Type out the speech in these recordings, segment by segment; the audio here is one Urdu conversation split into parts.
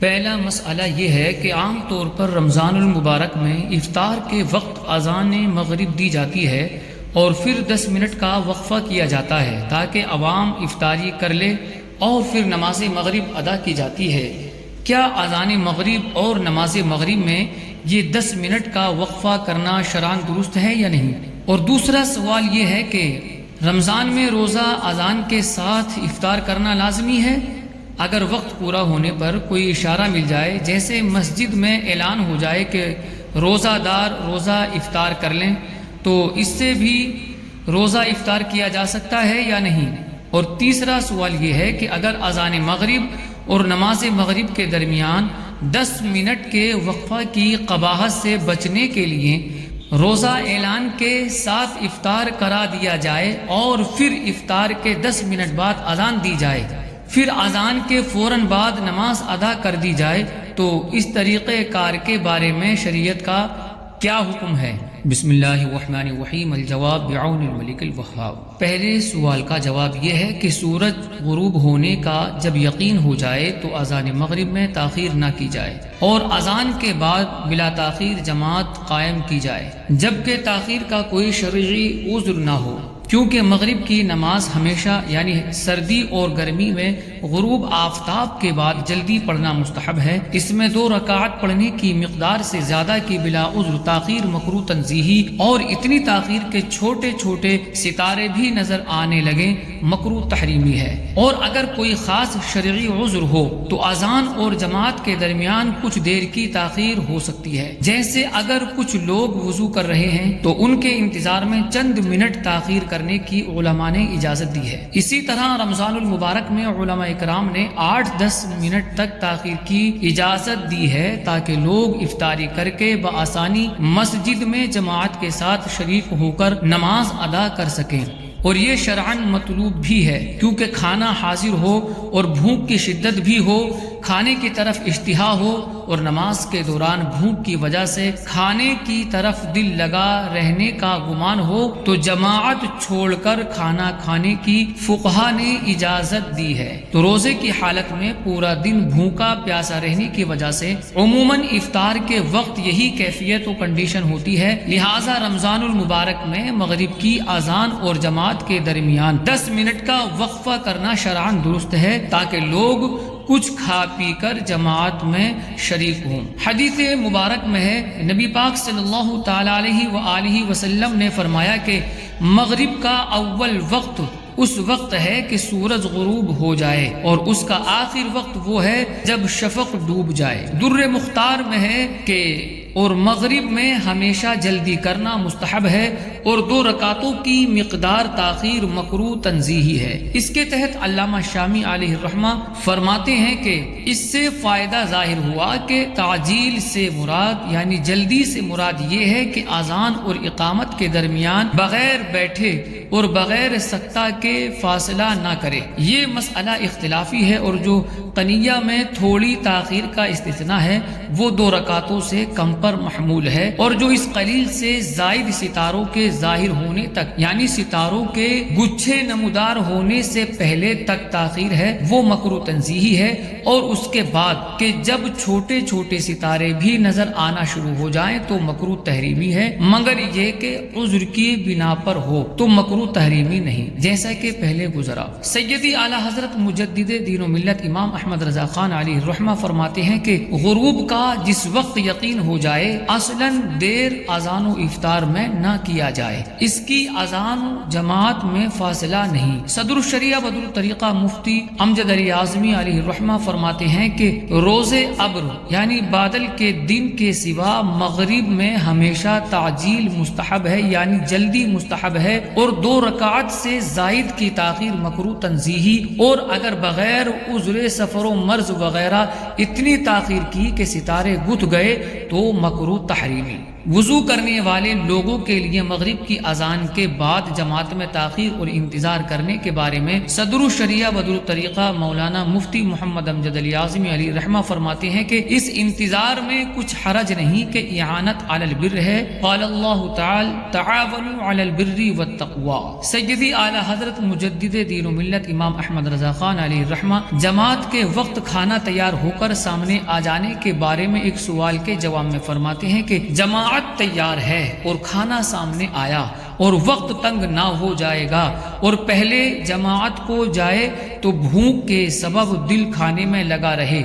پہلا مسئلہ یہ ہے کہ عام طور پر رمضان المبارک میں افطار کے وقت اذان مغرب دی جاتی ہے اور پھر 10 منٹ کا وقفہ کیا جاتا ہے تاکہ عوام افطاری کر لے اور پھر نماز مغرب ادا کی جاتی ہے۔ کیا اذان مغرب اور نماز مغرب میں یہ 10 منٹ کا وقفہ کرنا شرعاً درست ہے یا نہیں؟ اور دوسرا سوال یہ ہے کہ رمضان میں روزہ اذان کے ساتھ افطار کرنا لازمی ہے؟ اگر وقت پورا ہونے پر کوئی اشارہ مل جائے، جیسے مسجد میں اعلان ہو جائے کہ روزہ دار روزہ افطار کر لیں، تو اس سے بھی روزہ افطار کیا جا سکتا ہے یا نہیں؟ اور تیسرا سوال یہ ہے کہ اگر اذان مغرب اور نماز مغرب کے درمیان 10 منٹ کے وقفہ کی قباحت سے بچنے کے لیے روزہ اعلان کے ساتھ افطار کرا دیا جائے اور پھر افطار کے 10 منٹ بعد اذان دی جائے، پھر اذان کے فوراً بعد نماز ادا کر دی جائے، تو اس طریقہ کار کے بارے میں شریعت کا کیا حکم ہے؟ بسم اللہ الرحمن الرحیم۔ الجواب بعون الملک الوہاب۔ پہلے سوال کا جواب یہ ہے کہ سورج غروب ہونے کا جب یقین ہو جائے تو اذان مغرب میں تاخیر نہ کی جائے اور اذان کے بعد بلا تاخیر جماعت قائم کی جائے، جبکہ تاخیر کا کوئی شرعی عذر نہ ہو، کیونکہ مغرب کی نماز ہمیشہ یعنی سردی اور گرمی میں غروب آفتاب کے بعد جلدی پڑھنا مستحب ہے۔ اس میں 2 رکعت پڑھنے کی مقدار سے زیادہ کی بلا عذر تاخیر مکروہ تنزیہی اور اتنی تاخیر کے چھوٹے چھوٹے ستارے بھی نظر آنے لگیں مکروہ تحریمی ہے۔ اور اگر کوئی خاص شرعی عذر ہو تو اذان اور جماعت کے درمیان کچھ دیر کی تاخیر ہو سکتی ہے، جیسے اگر کچھ لوگ وضو کر رہے ہیں تو ان کے انتظار میں چند منٹ تاخیر کرنے کی علماء نے اجازت دی ہے۔ اسی طرح رمضان المبارک میں علماء اکرام نے 8-10 منٹ تک تاخیر کی اجازت دی ہے تاکہ لوگ افطاری کر کے بآسانی مسجد میں جماعت کے ساتھ شریک ہو کر نماز ادا کر سکیں، اور یہ شرعاً مطلوب بھی ہے، کیونکہ کھانا حاضر ہو اور بھوک کی شدت بھی ہو، کھانے کی طرف اشتہا ہو اور نماز کے دوران بھوک کی وجہ سے کھانے کی طرف دل لگا رہنے کا گمان ہو تو جماعت چھوڑ کر کھانا کھانے کی فقہا نے اجازت دی ہے۔ تو روزے کی حالت میں پورا دن بھوکا پیاسا رہنے کی وجہ سے عموماً افطار کے وقت یہی کیفیت و کنڈیشن ہوتی ہے، لہٰذا رمضان المبارک میں مغرب کی اذان اور جماعت کے درمیان 10 منٹ کا وقفہ کرنا شرعاً درست ہے تاکہ لوگ کچھ کھا پی کر جماعت میں شریک ہوں۔ حدیث مبارک میں ہے، نبی پاک صلی اللہ تعالی علیہ وآلہ وسلم نے فرمایا کہ مغرب کا اول وقت اس وقت ہے کہ سورج غروب ہو جائے اور اس کا آخر وقت وہ ہے جب شفق ڈوب جائے۔ در مختار میں ہے کہ اور مغرب میں ہمیشہ جلدی کرنا مستحب ہے اور 2 رکعتوں کی مقدار تاخیر مکروہ تنزیہی ہے۔ اس کے تحت علامہ شامی علیہ الرحمہ فرماتے ہیں کہ اس سے فائدہ ظاہر ہوا کہ تعجیل سے مراد یعنی جلدی سے مراد یہ ہے کہ اذان اور اقامت کے درمیان بغیر بیٹھے اور بغیر سکتہ کے فاصلہ نہ کرے۔ یہ مسئلہ اختلافی ہے اور جو قنیہ میں تھوڑی تاخیر کا استثناء ہے وہ 2 رکعتوں سے کم پر محمول ہے، اور جو اس قلیل سے زائد ستاروں کے ظاہر ہونے تک یعنی ستاروں کے گچھے نمودار ہونے سے پہلے تک تاخیر ہے وہ مکروہ تنزیہی ہے، اور اس کے بعد کہ جب چھوٹے چھوٹے ستارے بھی نظر آنا شروع ہو جائیں تو مکروہ تحریمی ہے، مگر یہ کہ عذر کی بنا پر ہو تو مکروہ تحریمی نہیں، جیسا کہ پہلے گزرا۔ سیدی اعلیٰ حضرت مجدد دین و ملت امام احمد رضا خان علیہ الرحمہ فرماتے ہیں کہ غروب کا جس وقت یقین ہو جائے اصلاً دیر اذان و افطار میں نہ کیا جائے، اس کی اذان و جماعت میں فاصلہ نہیں۔ صدر الشریعہ بدر الطریقہ مفتی امجد علی اعظمی علیہ الرحمہ فرماتے ہیں کہ روز ابر یعنی بادل کے دن کے سوا مغرب میں ہمیشہ تعجیل مستحب ہے یعنی جلدی مستحب ہے، اور 2 رکعت سے زائد کی تاخیر مکروہ تنزیہی، اور اگر بغیر عذر سفر و مرض وغیرہ اتنی تاخیر کی کہ ستارے گتھ گئے تو مکروہ تحریمی۔ وضو کرنے والے لوگوں کے لیے مغرب کی اذان کے بعد جماعت میں تاخیر اور انتظار کرنے کے بارے میں صدر الشریعہ بدر الطریقہ مولانا مفتی محمد امجد علی اعظمی علی رحمہ فرماتے ہیں کہ اس انتظار میں کچھ حرج نہیں کہ اعانت علی البر ہے۔ قال اللہ تعالی تعاونوا علی البر والتقوی۔ سیدی اعلی حضرت مجدد دین و ملت امام احمد رضا خان علیہ رحمہ جماعت کے وقت کھانا تیار ہو کر سامنے آ جانے کے بارے میں ایک سوال کے جواب میں فرماتے ہیں کہ جماعت تیار ہے اور کھانا سامنے آیا اور وقت تنگ نہ ہو جائے گا اور پہلے جماعت کو جائے تو بھوک کے سبب دل کھانے میں لگا رہے،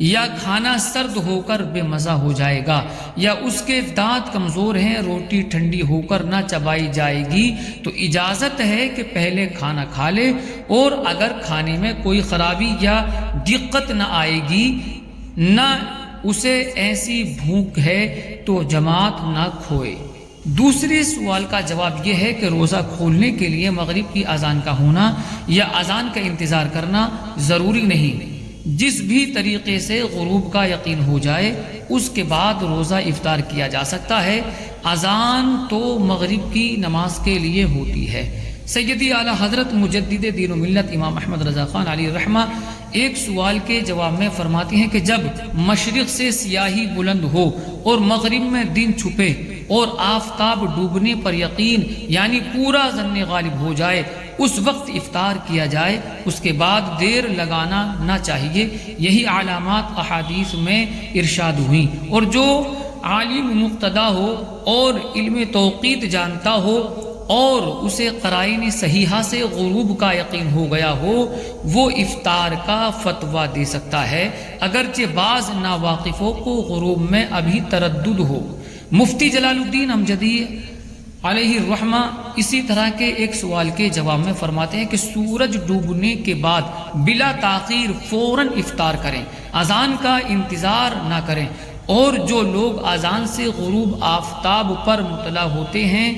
یا کھانا سرد ہو کر بے مزہ ہو جائے گا، یا اس کے دانت کمزور ہیں، روٹی ٹھنڈی ہو کر نہ چبائی جائے گی، تو اجازت ہے کہ پہلے کھانا کھا لے، اور اگر کھانے میں کوئی خرابی یا دقت نہ آئے گی، نہ اسے ایسی بھوک ہے تو جماعت نہ کھوئے۔ دوسرے سوال کا جواب یہ ہے کہ روزہ کھولنے کے لیے مغرب کی اذان کا ہونا یا اذان کا انتظار کرنا ضروری نہیں۔ جس بھی طریقے سے غروب کا یقین ہو جائے اس کے بعد روزہ افطار کیا جا سکتا ہے۔ اذان تو مغرب کی نماز کے لیے ہوتی ہے۔ سیدی اعلیٰ حضرت مجدد دین و ملت امام احمد رضا خان علیہ رحمہ ایک سوال کے جواب میں فرماتے ہیں کہ جب مشرق سے سیاہی بلند ہو اور مغرب میں دن چھپے اور آفتاب ڈوبنے پر یقین یعنی پورا ظن غالب ہو جائے، اس وقت افطار کیا جائے، اس کے بعد دیر لگانا نہ چاہیے۔ یہی علامات احادیث میں ارشاد ہوئیں، اور جو عالم مقتدا ہو اور علم توقیت جانتا ہو اور اسے قرائن صحیحہ سے غروب کا یقین ہو گیا ہو، وہ افطار کا فتویٰ دے سکتا ہے، اگرچہ بعض ناواقفوں کو غروب میں ابھی تردد ہو۔ مفتی جلال الدین امجدی علیہ الرحمہ اسی طرح کے ایک سوال کے جواب میں فرماتے ہیں کہ سورج ڈوبنے کے بعد بلا تاخیر فوراً افطار کریں، اذان کا انتظار نہ کریں، اور جو لوگ اذان سے غروب آفتاب پر مطلع ہوتے ہیں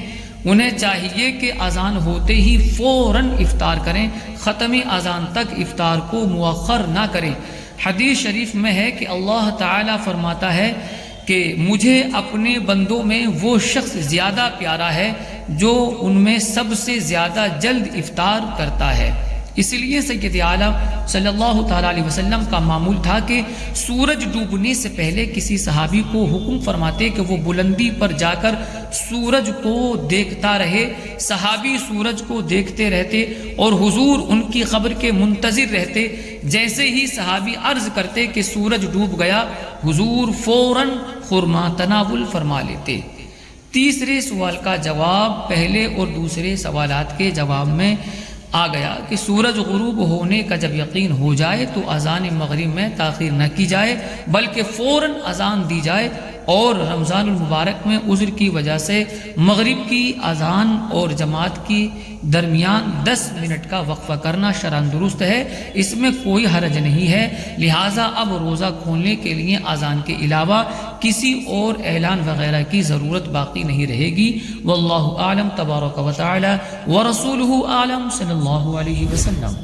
انہیں چاہیے کہ اذان ہوتے ہی فوراً افطار کریں، ختم اذان تک افطار کو مؤخر نہ کریں۔ حدیث شریف میں ہے کہ اللہ تعالیٰ فرماتا ہے کہ مجھے اپنے بندوں میں وہ شخص زیادہ پیارا ہے جو ان میں سب سے زیادہ جلد افطار کرتا ہے۔ اس لیے سید عالم صلی اللہ تعالیٰ علیہ وسلم کا معمول تھا کہ سورج ڈوبنے سے پہلے کسی صحابی کو حکم فرماتے کہ وہ بلندی پر جا کر سورج کو دیکھتا رہے۔ صحابی سورج کو دیکھتے رہتے اور حضور ان کی خبر کے منتظر رہتے۔ جیسے ہی صحابی عرض کرتے کہ سورج ڈوب گیا، حضور فوراً خرما تناول فرما لیتے۔ تیسرے سوال کا جواب پہلے اور دوسرے سوالات کے جواب میں آ گیا کہ سورج غروب ہونے کا جب یقین ہو جائے تو اذان مغرب میں تاخیر نہ کی جائے بلکہ فوراً اذان دی جائے، اور رمضان المبارک میں عذر کی وجہ سے مغرب کی اذان اور جماعت کی درمیان 10 منٹ کا وقفہ کرنا شرعاً درست ہے، اس میں کوئی حرج نہیں ہے۔ لہٰذا اب روزہ کھولنے کے لیے اذان کے علاوہ کسی اور اعلان وغیرہ کی ضرورت باقی نہیں رہے گی۔ واللہ اعلم تبارک و تعالی ورسولہ اعلم صلی اللہ علیہ وسلم۔